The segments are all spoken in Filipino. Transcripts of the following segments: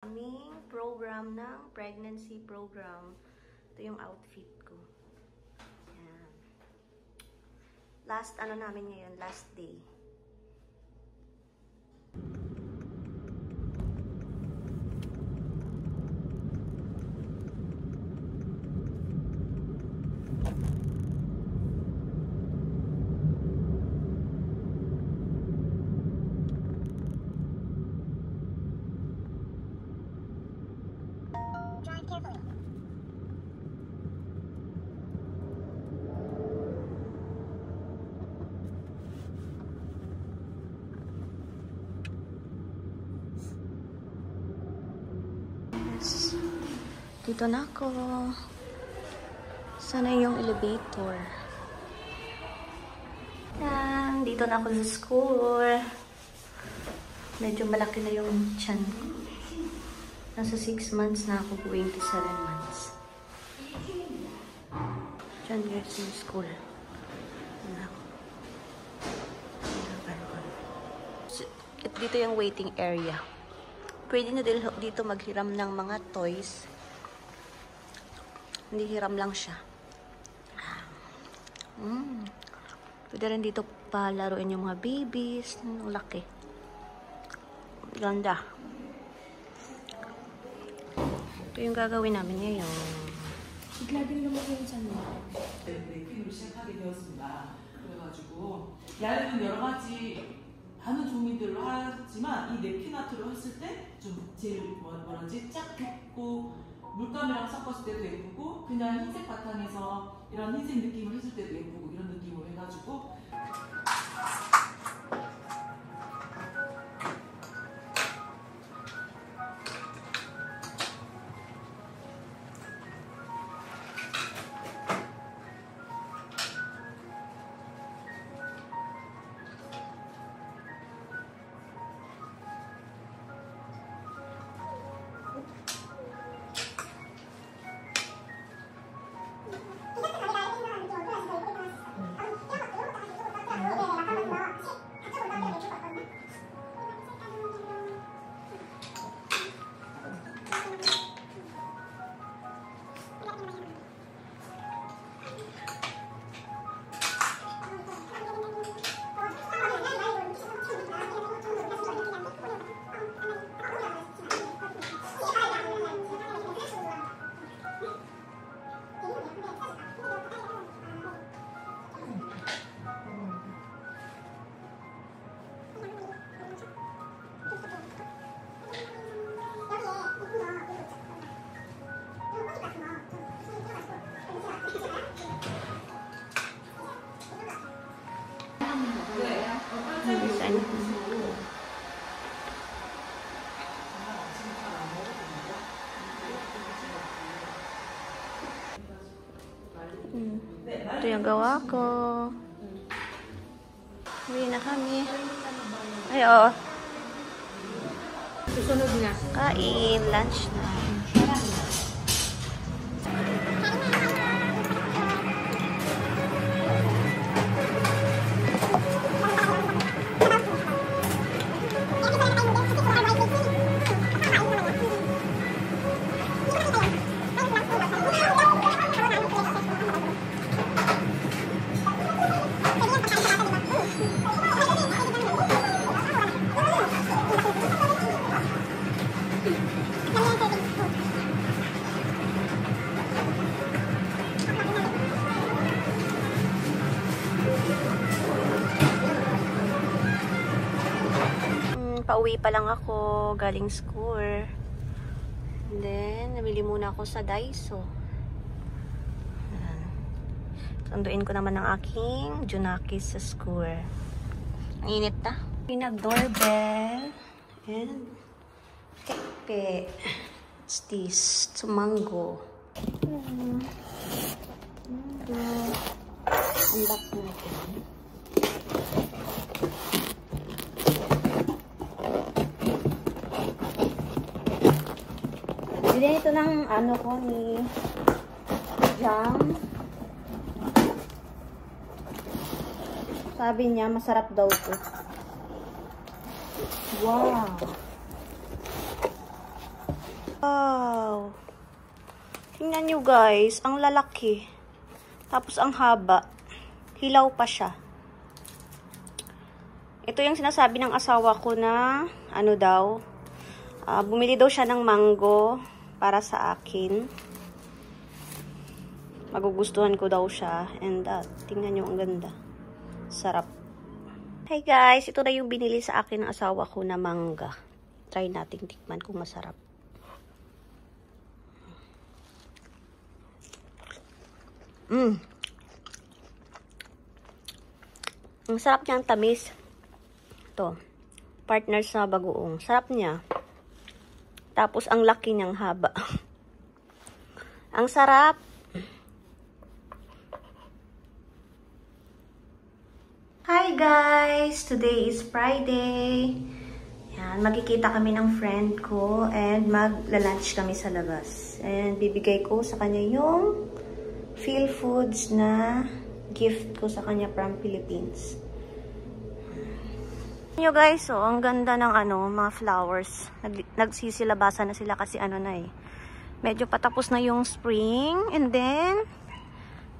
Aming program ng pregnancy program. Ito yung outfit ko. Ayan. Last ano namin ngayon, last day. Dito na ako. Sana yung elevator. Yan. Dito na ako sa school. Medyo malaki na yung tiyan ko. Nasa 6 months na ako, going to 7 months. Diyan guys yung school. Dito yung waiting area. Pwede na dito maghiram ng mga toys. Hindi hiram lang siya. Pwede rin dito palaruin yung mga babies. Ang laki. Ganda. Ito yung gagawin namin ngayon. Bigla din naman yung tiyan mo. 랩핑으로 시작하게 되었습니다. 그래가지고 야외는 여러 가지 많은 종류들로 하지만 이 냅킨 아트로 했을 때 좀 제일 뭐라지 짝했고 물감이랑 섞었을 때도 예쁘고 그냥 흰색 바탕에서 이런 흰색 느낌을 했을 때도 예쁘고 이런 느낌으로 해가지고 Ito yung gawa ko. Uwi na kami. Ay, oo. Susunod na. Kain. Lunch na. Pauwi pa lang ako galing school. And then, namili muna ako sa Daiso. Sunduin ko naman ang aking Junakis sa school. Ang init na. Pinag-doorbell. And kepe. What's this? It's mango. Unlock natin. Bili ito ng ano ko ni jam. Sabi niya masarap daw ito. Wow. Wow! Tingnan nyo guys, ang lalaki. Tapos ang haba. Hilaw pa siya. Ito yung sinasabi ng asawa ko na, ano daw, bumili daw siya ng mango para sa akin. Magugustuhan ko daw siya. And tingnan nyo, ang ganda. Sarap. Hey guys, ito na yung binili sa akin ng asawa ko na mangga. Try nating tikman kung masarap. Ang sarap niya, ang tamis. Ito, partner sa bagoong. Sarap niya. Tapos, ang laki niyang haba. Ang sarap. Hi guys! Today is Friday. Yan, magkikita kami ng friend ko and magla-lunch kami sa labas. And bibigay ko sa kanya yung Feel Foods na gift ko sa kanya from Philippines. Nyo guys, oh, ang ganda ng mga flowers. Nagsisilabasan na sila kasi medyo patapos na yung spring and then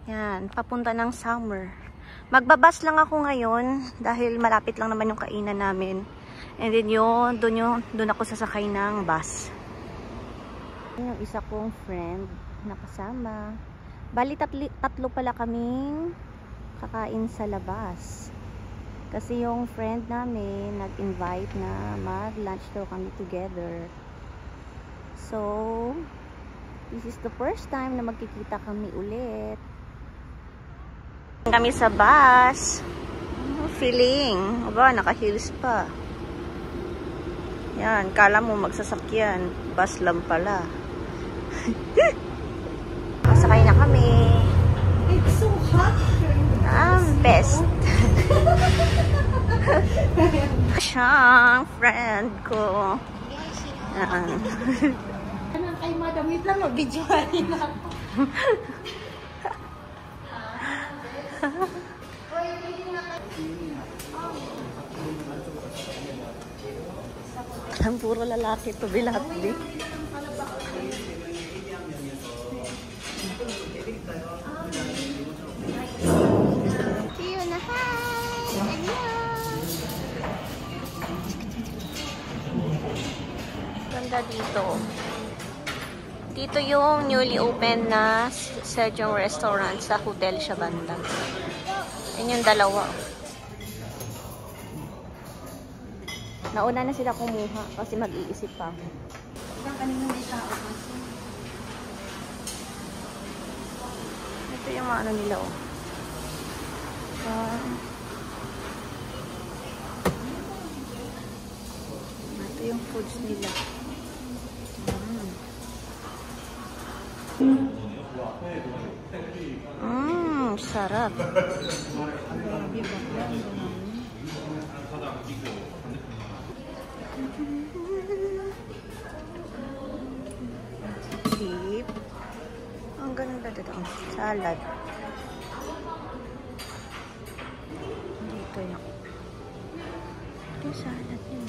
yan, papunta ng summer. Magbabas lang ako ngayon dahil malapit lang naman yung kainan namin. And then doon ako sasakay ng bus. Yung isa kong friend na kasama. Bali tatlo pala kaming kakain sa labas. Kasi yung friend namin nag-invite na mag-lunch daw kami together. So, this is the first time na magkikita kami ulit. Kami sa bus. Feeling. Aba, naka-heels pa. Yan, kala mo magsasakyan. Bus lang pala. Sakay na kami. It's so hot. Best. Siyang friend ko. Yan. Anong kay madam, wait lang, mag-videoan na ako. Ang puro lalaki to, bilabdi. See you na, hi! Ganda dito. Dito yung newly open na Sejong Restaurant sa Hotel Shabanda. Yan yung dalawa. Nauna na sila kumuha kasi mag-iisip pa ako. Ito yung mga nila, oh. Ito yung foods nila. Sarap. Beef. Ang ganda dito. Salad. Dito yung salad yun.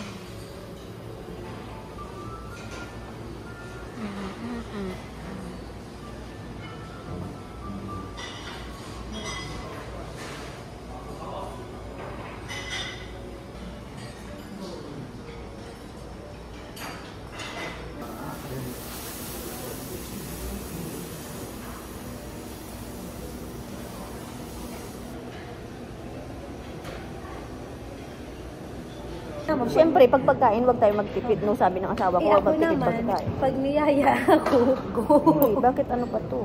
Siyempre, pag pagkain, wag tayo magtipid. No, sabi ng asawa ko, wag magtipid pagkain. Pag niyaya ako, go. Uy, bakit ano pa to?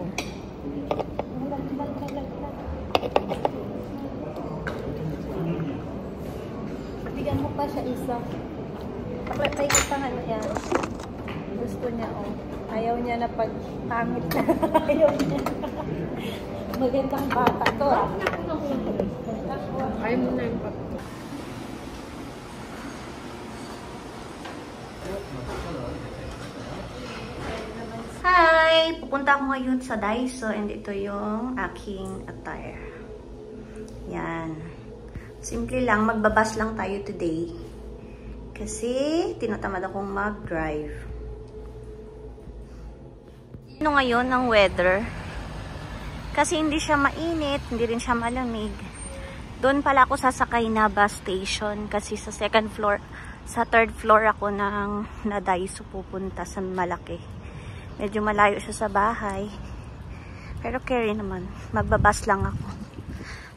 Bigyan mo pa siya isa. Paklatay kita nga na yan. Gusto niya, oh. Ayaw niya na pag pangit na. Ayaw niya. Magandang bata to, ah. Ayaw mo na yung pagkain. Hi! Pupunta ako ngayon sa Daiso and ito yung aking attire. Yan. Simple lang, magbabas lang tayo today. Kasi tinatamad akong mag-drive. ano ngayon ng weather. Kasi hindi siya mainit, hindi rin siya malamig. Doon pala ako sasakay na bus station kasi sa second floor, sa third floor ako ng Daiso pupunta sa Malaki. Medyo malayo siya sa bahay. Pero carry naman. Magbabas lang ako.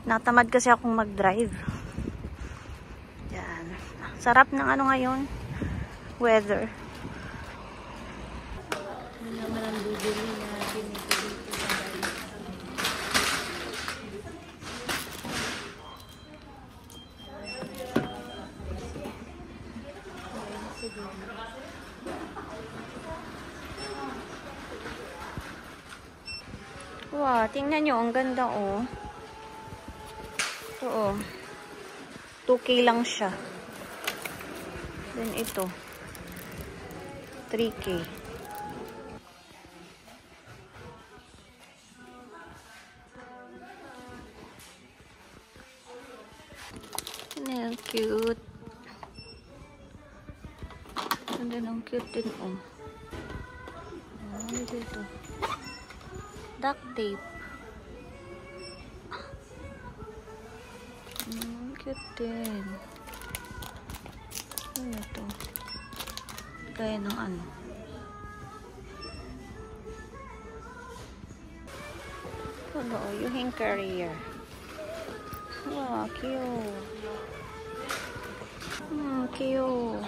Natamad kasi akong mag-drive. Yan. Sarap ng ano ngayon. Weather. Ano naman ang bibili natin ito dito sa Daiso. Wow, tingnan nyo. Ang ganda, oh. Ito, oh. 2K lang siya. Then ito. 3K. Ang cute. Ganda ng cute din, oh. Ano dito? Duct tape. Cute din. Ano ito? Gaya ng ano. Ano, yung hand carrier. Wow, cute. Cute.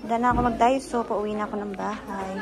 Dala na ako mag-Daiso, pauwi na ako ng bahay.